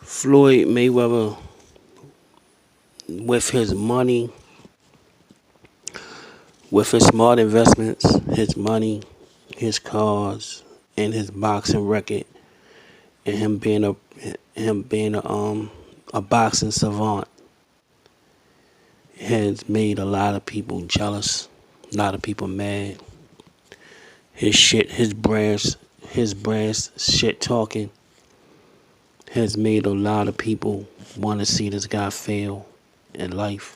Floyd Mayweather, with his money, with his smart investments, his money, his cars, and his boxing record, and him being a boxing savant, has made a lot of people jealous, a lot of people mad. His brass shit talking has made a lot of people want to see this guy fail in life.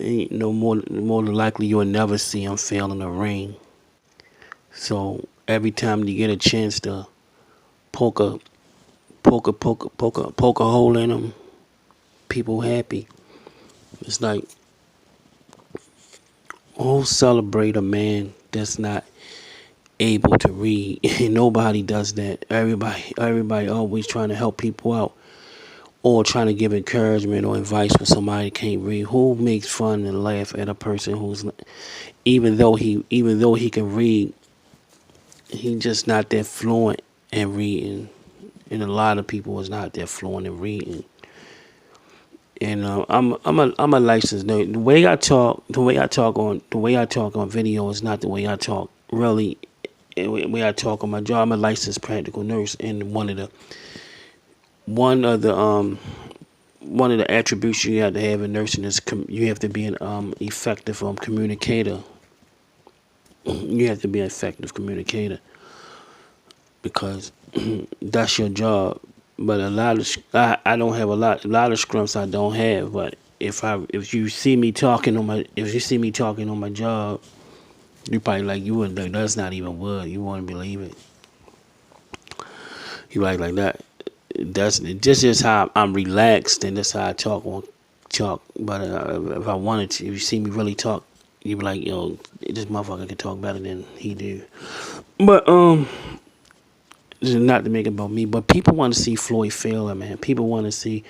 Ain't no more than likely you'll never see him fail in the ring. So every time you get a chance to poke a poke a hole in him, people happy. It's like, oh, celebrate a man that's not able to read. Nobody does that. Everybody always trying to help people out, or trying to give encouragement or advice when somebody can't read. Who makes fun and laugh at a person who's, even though he can read, he just not that fluent in reading, and a lot of people is not that fluent in reading. And I'm a licensed nurse. The way I talk on video is not the way I talk really. The way I talk on my job, I'm a licensed practical nurse, and one of the one of the attributes you have to have in nursing is you have to be an effective communicator. You have to be an effective communicator because that's your job. But I don't have a lot of scrumps I don't have. But if you see me talking on my job, you probably like, you wouldn't think that's not even wood. You wouldn't believe it. You like that. That's just is how I'm relaxed, and that's how I talk. But if I wanted to, if you see me really talk, you be like, yo, this motherfucker can talk better than he do. But this is not to make it about me, but people want to see Floyd fail, man. People want to see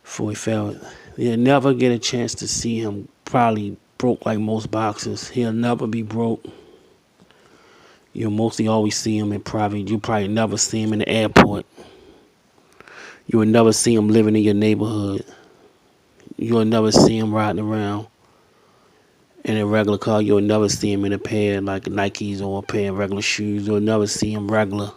Floyd fail. They'll never get a chance to see him probably broke like most boxers. He'll never be broke. You'll mostly always see him in private. You probably never see him in the airport. You will never see him living in your neighborhood. You'll never see him riding around in a regular car. You'll never see him in a pair like Nikes or a pair of regular shoes. You'll never see him regular.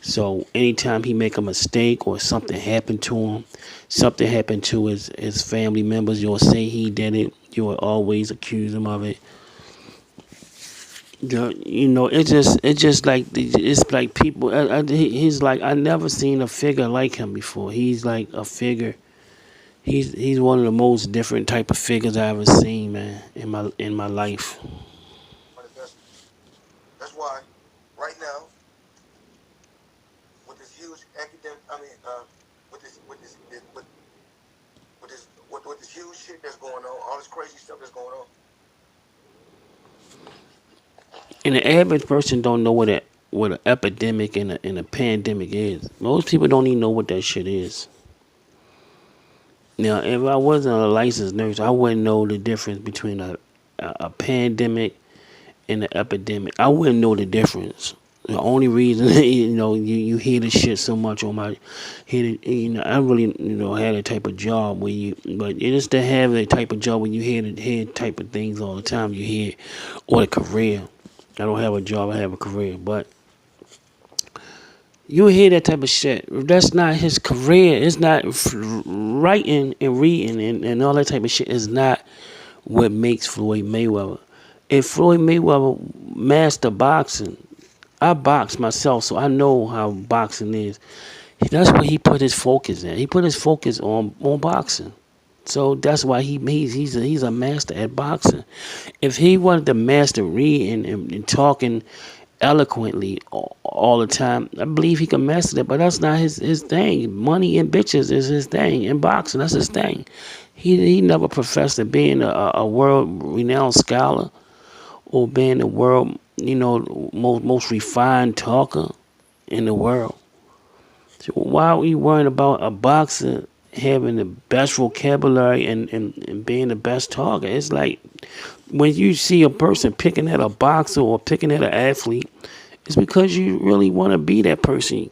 So anytime he make a mistake or something happened to him, something happened to his family members, you'll say he did it. You will always accuse him of it. It's like people. He's like, I never seen a figure like him before. He's like a figure. He's one of the most different type of figures I ever seen, man, in my life. That's why right now, with this huge academic, with this huge shit that's going on, all this crazy stuff that's going on. And the average person don't know what an epidemic and a pandemic is. Most people don't even know what that shit is. Now, if I wasn't a licensed nurse, I wouldn't know the difference between a pandemic and an epidemic. I wouldn't know the difference. The only reason, you hear this shit so much on my head, I really, had a type of job but it is to have a type of job when you hear type of things all the time. You hear, or a career. I don't have a job, I have a career, but you hear that type of shit. That's not his career. It's not writing and reading and all that type of shit is not what makes Floyd Mayweather. If Floyd Mayweather master boxing, I box myself, so I know how boxing is. That's where he put his focus in. He put his focus on boxing. So that's why he's a master at boxing. If he wanted to master reading and talking eloquently all the time, I believe he can master that. But that's not his thing. Money and bitches is his thing. In boxing, that's his thing. He never professed to being a world renowned scholar or being the world most refined talker in the world. So why are we worrying about a boxer having the best vocabulary and being the best talker? It's like when you see a person picking at a boxer or picking at an athlete, it's because you really want to be that person.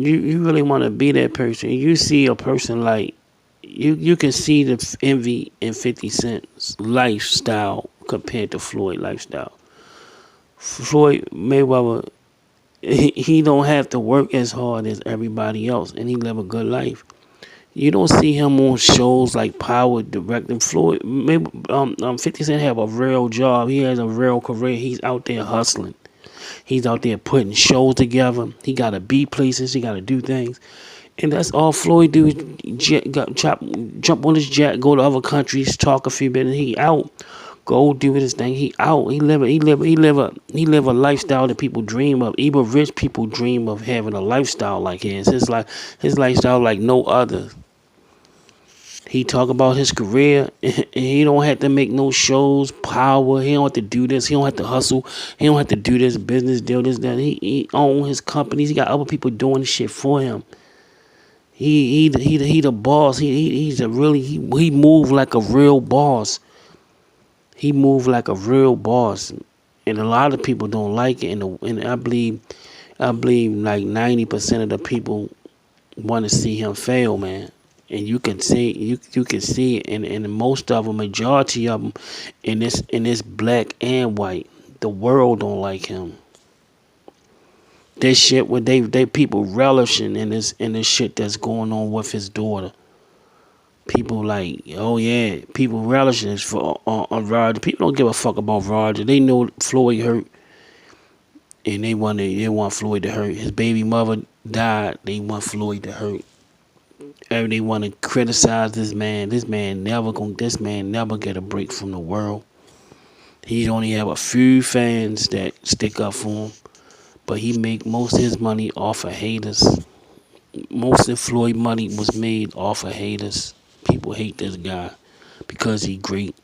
you really want to be that person. You see a person like you can see the envy in 50 Cent's lifestyle compared to Floyd lifestyle. Floyd Mayweather, he don't have to work as hard as everybody else, and he live a good life. You don't see him on shows like Power directing. Floyd, maybe 50 Cent have a real job. He has a real career. He's out there hustling. He's out there putting shows together. He got to be places. He got to do things. And that's all Floyd do. Jump on his jet, go to other countries, talk a few minutes. He out, go do his thing. He out. He live a lifestyle that people dream of. Even rich people dream of having a lifestyle like his. His lifestyle like no other. He talk about his career, and he don't have to make no shows, Power. He don't have to do this. He don't have to hustle. He don't have to do this business deal, this, that. He own his companies. He got other people doing shit for him. He the boss. He's a really he move like a real boss. He move like a real boss, and a lot of people don't like it. And I believe like 90% of the people want to see him fail, man. And you can see it, and most of them, majority of them, in this black and white, the world don't like him. This shit where they people relishing in this shit that's going on with his daughter. People like, oh yeah, people relishing this for on Roger. People don't give a fuck about Roger. They know Floyd hurt, and they want Floyd to hurt. His baby mother died. They want Floyd to hurt. They want to criticize this man. This man never get a break from the world. He only have a few fans that stick up for him, but he make most of his money off of haters. Most of Floyd money was made off of haters. People hate this guy because he great,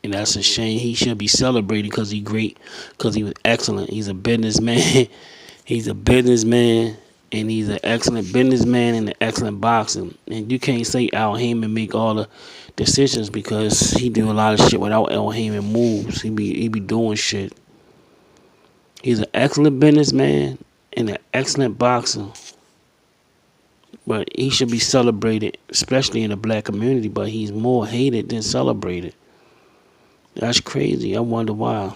and that's a shame. He should be celebrated because he great, because he was excellent. He's a businessman. He's a businessman, and he's an excellent businessman and an excellent boxer. And you can't say Al Heyman make all the decisions because he do a lot of shit without Al Heyman moves. He be doing shit. He's an excellent businessman and an excellent boxer. But he should be celebrated, especially in the black community. But he's more hated than celebrated. That's crazy. I wonder why.